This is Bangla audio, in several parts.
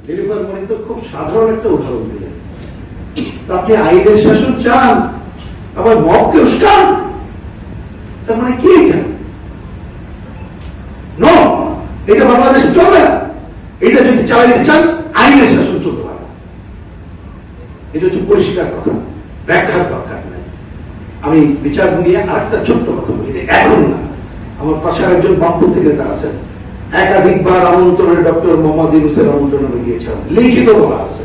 নিলুফার মনি তো খুব সাধারণ একটা উদাহরণ দিলেন। আপনি আইনের শাসন চান, আবার মবকে উস্কান, তার মানে কি এটা? এটা বাংলাদেশে চলবে না। এটা যদি চালাইতে চান আইনের শাসন চলতে পারে। এটা হচ্ছে পরিষ্কার কথা, ব্যাখ্যার দরকার নাই। আমি বিচার নিয়ে আরেকটা ছোট্ট কথা বলি, এখন না, আমার পাশে একজন বামপন্থী নেতা আছেন, একাধিকবার আমন্ত্রণে ডক্টর মোহাম্মদ ইউনূসের আমন্ত্রণ আমি গিয়েছিলাম, লিখিত বলা আছে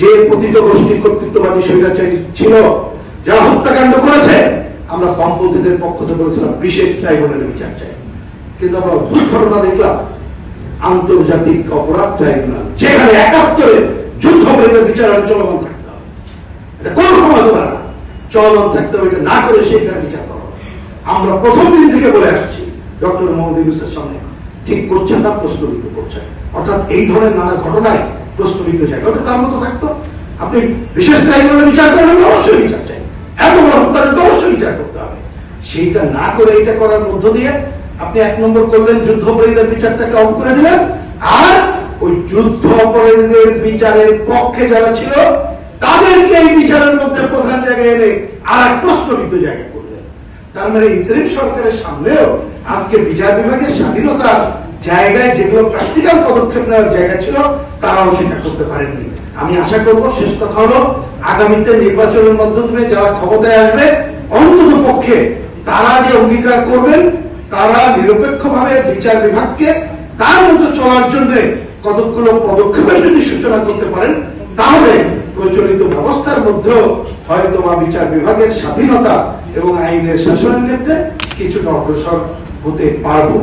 যে পতিত গোষ্ঠী কর্তৃত্ববাদী স্বৈরাচারী ছিল, যারা হত্যাকাণ্ড করেছে, আমরা বামপন্থীদের পক্ষ থেকে বলেছিলাম বিশেষ ট্রাইব্যুনালের বিচার চাই। কিন্তু আমরা অদ্ভুত ঘটনা দেখলাম, আন্তর্জাতিক অপরাধ ট্রাইব্যুনাল, যেখানে ৭১ যুদ্ধবিরোধী বিচার চলমান থাকতে হবে, এটা কোন সময় হতে পারে না, চলমান থাকতে হবে। এটা না করে সেখানে বিচার করা হবে। আমরা প্রথম দিন থেকে বলে আসছি, ডক্টর মোহাম্মদ ইউনূসের সামনে ঠিক করছেন না, প্রশ্নবিদ্ধ করছেন। অর্থাৎ এই ধরনের নানা ঘটনায় প্রশ্নবিদ্ধ জায়গা তার মতো থাকতো। আপনি বিশেষ ট্রাইব্যুনালে বিচার করেন, অবশ্যই বিচার চাই, এত বড় হত্যাকাণ্ড অবশ্যই বিচার করতে হবে। সেইটা না করে এটা করার মধ্য দিয়ে আপনি ১ নম্বর করলেন, যুদ্ধ অপরাধীদের বিচারটাকে অফ করে দিলেন, আর ওই যুদ্ধ অপরাধীদের বিচারের পক্ষে যারা ছিল তাদেরকে এই বিচারের মধ্যে প্রধান জায়গায় এনে আর এক প্রশ্নবিদ্ধ জায়গা করলেন। তার মানে ইন্টারিম সরকারের সামনেও আজকে বিচার বিভাগের স্বাধীনতার জায়গায় যেগুলো প্র্যাকটিক্যাল পদক্ষেপ নেওয়ার জায়গা ছিল, তারাও সেটা করতে পারেননি। আমি আশা করব, শেষ কথা হলো, আগামীতে নির্বাচনের মাধ্যমে যারা ক্ষমতায় আসবে, অন্তত পক্ষে তারা যে অঙ্গীকার করবেন, তারা নিরপেক্ষভাবে বিচার বিভাগকে তার মতো চলার জন্য কতগুলো পদক্ষেপের যদি সূচনা করতে পারেন, তাহলে প্রচলিত ব্যবস্থার মধ্যেও হয়তো বা বিচার বিভাগের স্বাধীনতা এবং আইনের শাসনের ক্ষেত্রে কিছুটা অগ্রসর হতে পারবো।